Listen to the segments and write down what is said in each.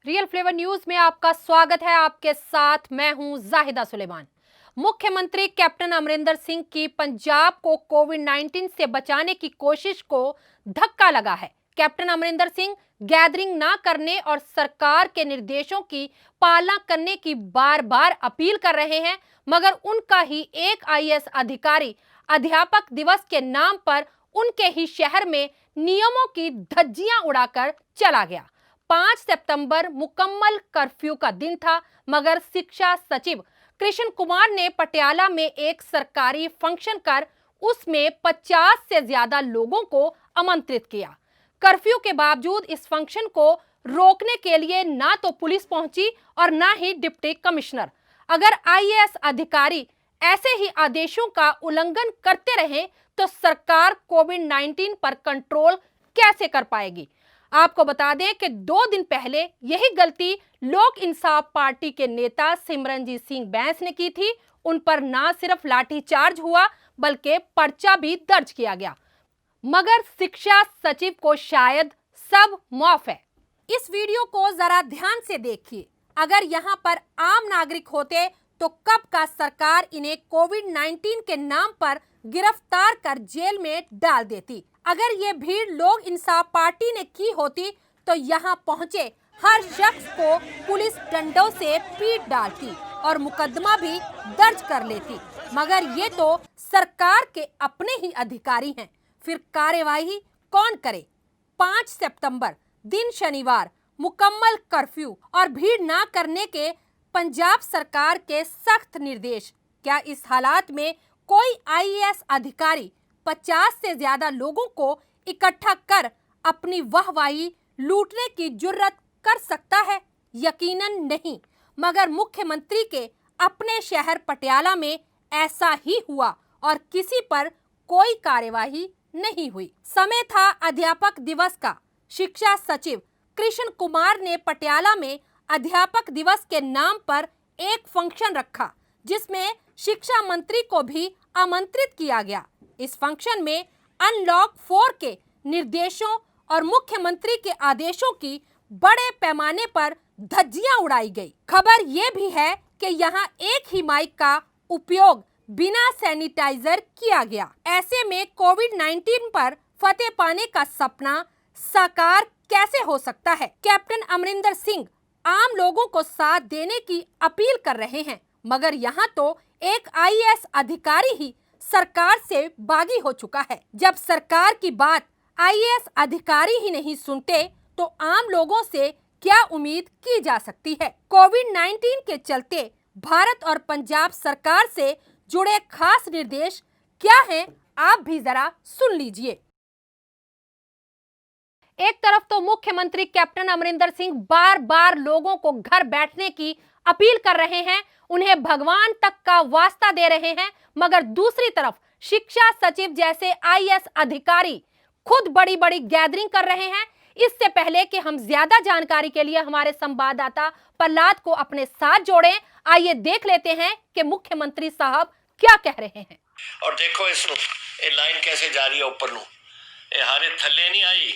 Real flavour news में आपका स्वागत है। आपके साथ मैं हूं जाहिदा सुलेमान। मुख्यमंत्री कैप्टन अमरिंदर सिंह की पंजाब को कोविड-19 से बचाने की कोशिश को धक्का लगा है। कैप्टन अमरिंदर सिंह गैदरिंग ना करने और सरकार के निर्देशों की पालना करने की बार बार अपील कर रहे हैं, मगर उनका ही एक आईएएस अधिकारी अध्यापक दिवस के नाम पर उनके ही शहर में नियमों की धज्जियां उड़ाकर चला गया। 5 सितंबर मुकम्मल कर्फ्यू का दिन था, मगर शिक्षा सचिव कृष्ण कुमार ने पटियाला में एक सरकारी फंक्शन कर उसमें 50 से ज्यादा लोगों को आमंत्रित किया। कर्फ्यू के बावजूद इस फंक्शन को रोकने के लिए ना तो पुलिस पहुंची और ना ही डिप्टी कमिश्नर। अगर आईएएस अधिकारी ऐसे ही आदेशों का उल्लंघन करते रहे तो सरकार कोविड-19 पर कंट्रोल कैसे कर पाएगी? आपको बता दें कि 2 दिन पहले यही गलती लोक इंसाफ पार्टी के नेता सिमरनजीत सिंह बैंस ने की थी। उन पर ना सिर्फ लाठीचार्ज हुआ बल्कि पर्चा भी दर्ज किया गया। मगर शिक्षा सचिव को शायद सब माफ है। इस वीडियो को जरा ध्यान से देखिए। अगर यहाँ पर आम नागरिक होते तो कब का सरकार इन्हें कोविड-19 के नाम पर गिरफ्तार कर जेल में डाल देती। अगर ये भीड़ लोक इंसाफ पार्टी ने की होती तो यहाँ पहुंचे हर शख्स को पुलिस डंडों से पीट डालती और मुकदमा भी दर्ज कर लेती। मगर ये तो सरकार के अपने ही अधिकारी हैं, फिर कार्यवाही कौन करे? 5 सितंबर दिन शनिवार, मुकम्मल कर्फ्यू और भीड़ ना करने के पंजाब सरकार के सख्त निर्देश। क्या इस हालात में कोई आईएएस अधिकारी 50 से ज्यादा लोगों को इकट्ठा कर अपनी वाहवाही लूटने की जुर्रत कर सकता है? यकीनन नहीं। मगर मुख्यमंत्री के अपने शहर पटियाला में ऐसा ही हुआ और किसी पर कोई कार्यवाही नहीं हुई। समय था अध्यापक दिवस का। शिक्षा सचिव कृष्ण कुमार ने पटियाला में अध्यापक दिवस के नाम पर एक फंक्शन रखा, जिसमें शिक्षा मंत्री को भी आमंत्रित किया गया। इस फंक्शन में अनलॉक 4 के निर्देशों और मुख्यमंत्री के आदेशों की बड़े पैमाने पर धज्जियां उड़ाई गई। खबर यह भी है कि यहाँ एक ही माइक का उपयोग बिना सैनिटाइजर किया गया। ऐसे में कोविड-19 पर फतेह पाने का सपना साकार कैसे हो सकता है? कैप्टन अमरिंदर सिंह आम लोगों को साथ देने की अपील कर रहे हैं, मगर यहाँ तो एक आईएएस अधिकारी ही सरकार से बागी हो चुका है। जब सरकार की बात आईएएस अधिकारी ही नहीं सुनते तो आम लोगों से क्या उम्मीद की जा सकती है? कोविड-19 के चलते भारत और पंजाब सरकार से जुड़े खास निर्देश क्या हैं? आप भी जरा सुन लीजिए। एक तरफ तो मुख्यमंत्री कैप्टन अमरिंदर सिंह बार बार लोगों को घर बैठने की अपील कर रहे हैं, उन्हें भगवान तक का वास्ता दे रहे हैं, मगर दूसरी तरफ शिक्षा सचिव जैसे आईएएस अधिकारी खुद बड़ी बड़ी गैदरिंग कर रहे हैं। इससे पहले कि हम ज्यादा जानकारी के लिए हमारे संवाददाता प्रहलाद को अपने साथ जोड़ें, आइए देख लेते हैं कि मुख्यमंत्री साहब क्या कह रहे हैं। और देखो इस लाइन कैसे जा रही है ऊपर नू, हारे थल्ले नहीं आई,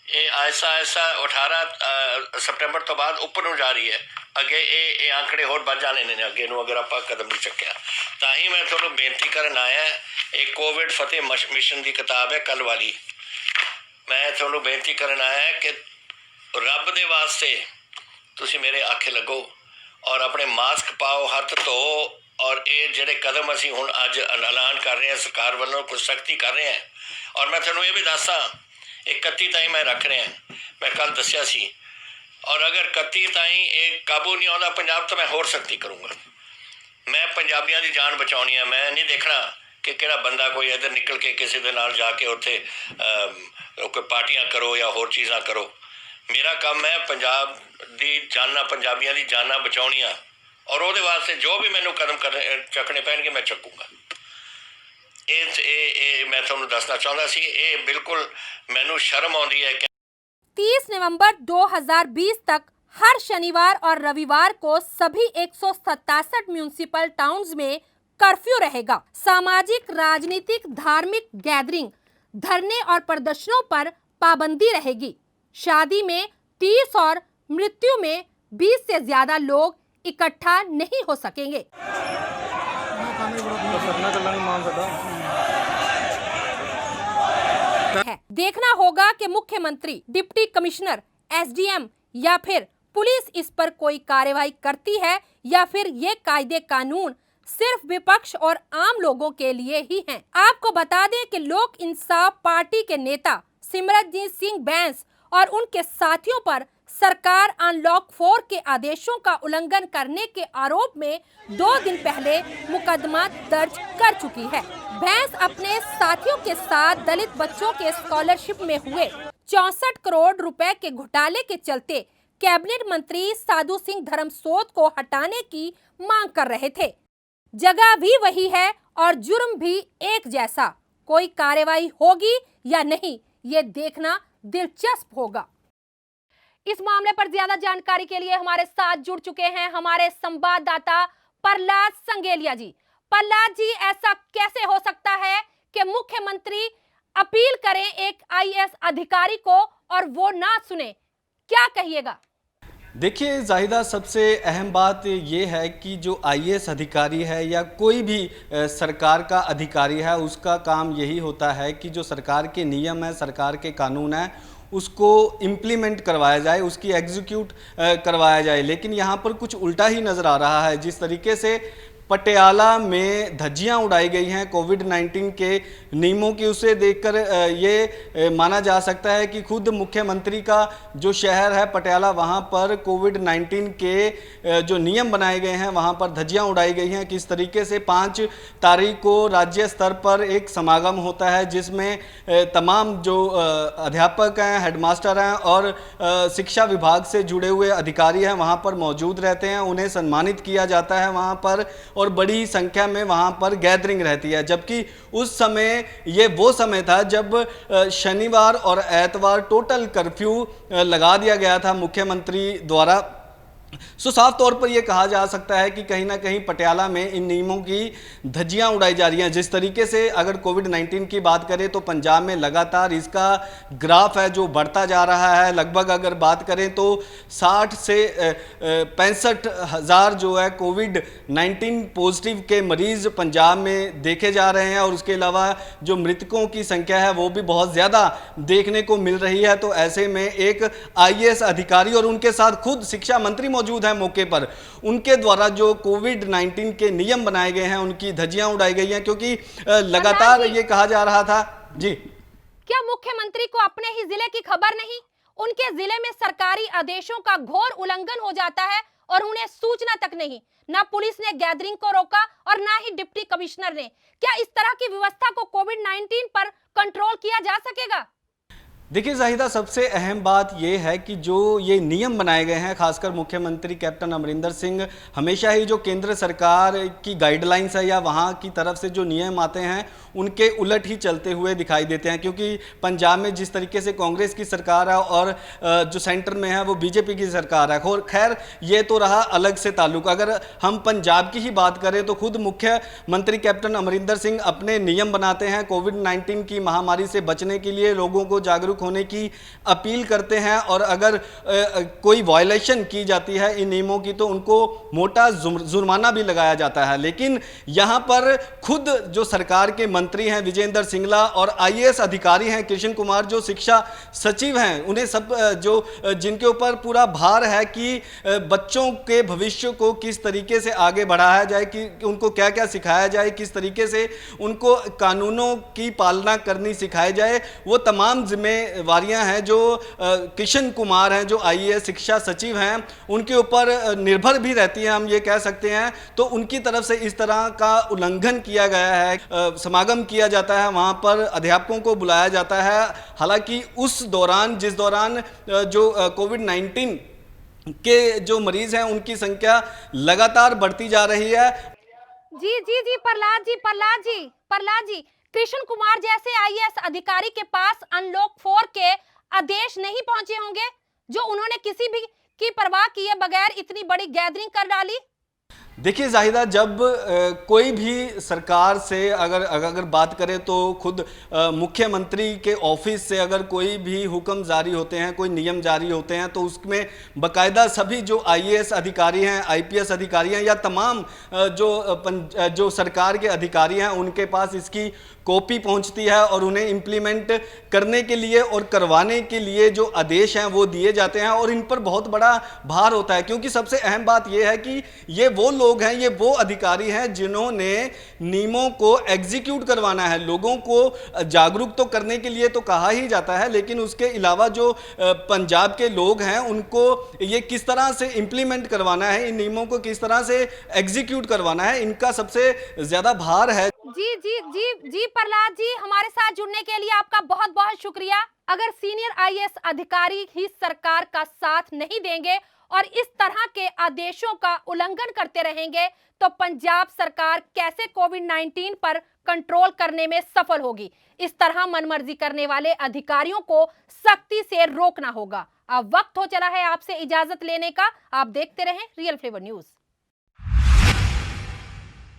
ऐसा 18 सितंबर तो बाद ऊपर ਨੂੰ ਜਾ ਰਹੀ ਹੈ। ਅੱਗੇ ਇਹ ਆંકੜੇ ਹੋਰ ਵੱਧ ਜਾਣੇ ਨੇ ਅੱਗੇ ਨੂੰ ਅਗਰ ਆਪਾਂ ਕਦਮ ਨਹੀਂ ਚੱਕਿਆ। ਤਾਂ ਹੀ ਮੈਂ ਤੁਹਾਨੂੰ ਬੇਨਤੀ ਕਰਨ ਆਇਆ, ਇਹ ਕੋਵਿਡ ਫਤਿਹ ਮਿਸ਼ਨ ਦੀ ਕਿਤਾਬ ਹੈ ਕੱਲ ਵਾਲੀ। ਮੈਂ ਤੁਹਾਨੂੰ ਬੇਨਤੀ ਕਰਨ ਆਇਆ ਕਿ ਰੱਬ ਦੇ ਵਾਸਤੇ ਤੁਸੀਂ ਮੇਰੇ ਆਖੇ ਲੱਗੋ ਔਰ ਆਪਣੇ ਮਾਸਕ ਪਾਓ, ਹੱਥ ਧੋ और ये ਜਿਹੜੇ कदम ਅਸੀਂ ਹੁਣ ਅੱਜ ਐਲਾਨ ਕਰ ਰਹੇ ਹਾਂ, ਸਰਕਾਰ ਵੱਲੋਂ ਕੁਝ ਸਖਤੀ ਕਰ ਰਹੇ ਹਾਂ। और मैं ਤੁਹਾਨੂੰ ਇਹ ਵੀ ਦੱਸਾਂ 31 ਤਾਈਂ मैं रख रहा, मैं कल दसिया सी। और अगर 31 ताईं ये काबू नहीं आता पंजाब तो मैं होर सख्ती करूँगा। मैं पंजाबियों की जान बचानी है। मैं नहीं देखना कि किहड़ा बंदा कोई इधर निकल के किसी दे नाल जाके उत्थे कोई पार्टियां करो या होर चीज़ां करो। मेरा काम है पंजाब दी जाना, पंजाबियों की जाना बचानियां और वो वास्ते जो भी मैनू कदम चकने पैणगे मैं चकूँगा। मैं तुहानूं दसना चाहता सी, ये बिल्कुल मैनू शर्म आउंदी है। 30 नवंबर 2020 तक हर शनिवार और रविवार को सभी 167 म्यूनिसिपल टाउन्स में कर्फ्यू रहेगा। सामाजिक, राजनीतिक, धार्मिक गैदरिंग, धरने और प्रदर्शनों पर पाबंदी रहेगी। शादी में 30 और मृत्यु में 20 से ज्यादा लोग इकट्ठा नहीं हो सकेंगे। देखना होगा कि मुख्यमंत्री, डिप्टी कमिश्नर, एसडीएम या फिर पुलिस इस पर कोई कार्रवाई करती है या फिर ये कायदे कानून सिर्फ विपक्ष और आम लोगों के लिए ही हैं। आपको बता दें कि लोक इंसाफ पार्टी के नेता सिमरनजीत सिंह बैंस और उनके साथियों पर सरकार अनलॉक 4 के आदेशों का उल्लंघन करने के आरोप में 2 दिन पहले मुकदमा दर्ज कर चुकी है। बैंस अपने साथियों के साथ दलित बच्चों के स्कॉलरशिप में हुए 64 करोड़ रुपए के घोटाले के चलते कैबिनेट मंत्री साधु सिंह धर्मसोत को हटाने की मांग कर रहे थे। जगह भी वही है और जुर्म भी एक जैसा। कोई कार्रवाई होगी या नहीं, ये देखना दिलचस्प होगा। इस मामले पर ज्यादा जानकारी के लिए हमारे साथ जुड़ चुके हैं हमारे संवाददाता प्रहलाद संगेलिया जी। प्रहलाद जी, ऐसा कैसे हो सकता है कि मुख्यमंत्री अपील करें एक आईएएस अधिकारी को और वो ना सुने? क्या कहिएगा? देखिए जाहिदा, सबसे अहम बात ये है कि जो आईएएस अधिकारी है या कोई भी सरकार का अधिकारी है, उसका काम यही होता है कि जो सरकार के नियम है, सरकार के कानून है, उसको इम्प्लीमेंट करवाया जाए, उसकी एग्जीक्यूट करवाया जाए। लेकिन यहाँ पर कुछ उल्टा ही नज़र आ रहा है। जिस तरीके से पटियाला में धज्जियां उड़ाई गई हैं कोविड-19 के नियमों की, उसे देखकर ये माना जा सकता है कि खुद मुख्यमंत्री का जो शहर है पटियाला, वहां पर कोविड-19 के जो नियम बनाए गए हैं वहां पर धज्जियां उड़ाई गई हैं। किस तरीके से 5 तारीख को राज्य स्तर पर एक समागम होता है जिसमें तमाम जो अध्यापक हैं, हेडमास्टर हैं और शिक्षा विभाग से जुड़े हुए अधिकारी हैं वहाँ पर मौजूद रहते हैं, उन्हें सम्मानित किया जाता है वहाँ पर, और बड़ी संख्या में वहां पर गैदरिंग रहती है। जबकि उस समय ये वो समय था जब शनिवार और एतवार टोटल कर्फ्यू लगा दिया गया था मुख्यमंत्री द्वारा। सो साफ तौर पर यह कहा जा सकता है कि कहीं ना कहीं पटियाला में इन नियमों की धज्जियां उड़ाई जा रही हैं। जिस तरीके से अगर कोविड-19 की बात करें तो पंजाब में लगातार इसका ग्राफ है जो बढ़ता जा रहा है। लगभग अगर बात करें तो 60 से 65 हज़ार जो है कोविड-19 पॉजिटिव के मरीज पंजाब में देखे जा रहे हैं और उसके अलावा जो मृतकों की संख्या है वो भी बहुत ज़्यादा देखने को मिल रही है। तो ऐसे में एक आईएएस अधिकारी और उनके साथ खुद शिक्षा मंत्री मौजूद है मौके पर, उनके द्वारा जो कोविड-19 के नियम बनाए गए हैं उनकी धज्जियां उड़ाई गई हैं, क्योंकि लगातार ये कहा जा रहा था। जी, क्या मुख्यमंत्री को अपने ही जिले की खबर नहीं? उनके जिले में सरकारी आदेशों का घोर उल्लंघन हो जाता है और उन्हें सूचना तक नहीं। ना पुलिस ने गैदरिंग को रोका और ना ही डिप्टी कमिश्नर ने। क्या इस तरह की व्यवस्था को कोविड-19 पर कंट्रोल किया जा सकेगा? देखिए जाहिदा, सबसे अहम बात यह है कि जो ये नियम बनाए गए हैं, खासकर मुख्यमंत्री कैप्टन अमरिंदर सिंह हमेशा ही जो केंद्र सरकार की गाइडलाइंस है या वहाँ की तरफ से जो नियम आते हैं उनके उलट ही चलते हुए दिखाई देते हैं। क्योंकि पंजाब में जिस तरीके से कांग्रेस की सरकार है और जो सेंटर में है वो बीजेपी की सरकार है। खैर ये तो रहा अलग से ताल्लुक। अगर हम पंजाब की ही बात करें तो खुद मुख्यमंत्री कैप्टन अमरिंदर सिंह अपने नियम बनाते हैं, कोविड-19 की महामारी से बचने के लिए लोगों को जागरूक होने की अपील करते हैं, और अगर कोई वायलेशन की जाती है इन नियमों की तो उनको मोटा जुर्माना भी लगाया जाता है। लेकिन यहां पर खुद जो सरकार के मंत्री हैं विजेंद्र सिंगला और आईएएस अधिकारी हैं कृष्ण कुमार जो शिक्षा सचिव हैं, उन्हें सब जो जिनके ऊपर पूरा भार है कि बच्चों के भविष्य को किस तरीके से आगे बढ़ाया जाए, कि उनको क्या क्या सिखाया जाए, किस तरीके से उनको कानूनों की पालना करनी सिखाई जाए, वो तमाम जिम्मेवारियां हैं जो कृष्ण कुमार हैं जो आईएएस शिक्षा सचिव हैं उनके ऊपर निर्भर भी रहती हैं, हम ये कह सकते हैं। तो उनकी तरफ से इस तरह का उल्लंघन किया गया है। समागम किया जाता है, वहाँ पर अध्यापकों को बुलाया जाता है। हालांकि उस दौरान जिस दौरान जो कोविड-19 के जो मरीज हैं उनकी संख्या लगातार बढ़ती जा रही है। जी प्रहलाद जी, कृष्ण कुमार जैसे आईएएस अधिकारी के पास अनलॉक 4 के आदेश नहीं पहुंचे होंगे जो उन्होंने किसी भी की परवाह किए बगैर इतनी बड़ी गैदरिंग कर डाली। देखिए जाहिदा, जब कोई भी सरकार से अगर अगर बात करें तो खुद मुख्यमंत्री के ऑफिस से अगर कोई भी हुक्म जारी होते हैं, कोई नियम जारी होते हैं, तो उसमें बकायदा सभी जो आईएएस अधिकारी हैं, आईपीएस अधिकारी हैं या तमाम जो सरकार के अधिकारी हैं उनके पास इसकी कॉपी पहुंचती है और उन्हें इम्प्लीमेंट करने के लिए और करवाने के लिए जो आदेश हैं वो दिए जाते हैं और इन पर बहुत बड़ा भार होता है। क्योंकि सबसे अहम बात यह है कि ये वो लोग हैं, ये वो अधिकारी हैं जिन्होंने नियमों को एग्जीक्यूट करवाना है। लोगों को जागरूक तो करने के लिए तो कहा ही जाता है, लेकिन उसके अलावा जो पंजाब के लोग हैं उनको ये किस तरह से इंप्लीमेंट करवाना है, इन नियमों को किस तरह से एग्जीक्यूट करवाना है, इनका सबसे ज्यादा भार है। जी जी जी जी प्रहलाद जी, हमारे साथ जुड़ने के लिए आपका बहुत बहुत शुक्रिया। अगर सीनियर आईएएस अधिकारी ही सरकार का साथ नहीं देंगे और इस तरह के आदेशों का उल्लंघन करते रहेंगे तो पंजाब सरकार कैसे कोविड-19 पर कंट्रोल करने में सफल होगी। इस तरह मनमर्जी करने वाले अधिकारियों को सख्ती से रोकना होगा। अब वक्त हो चला है आपसे इजाजत लेने का। आप देखते रहें रियल फ्लेवर न्यूज।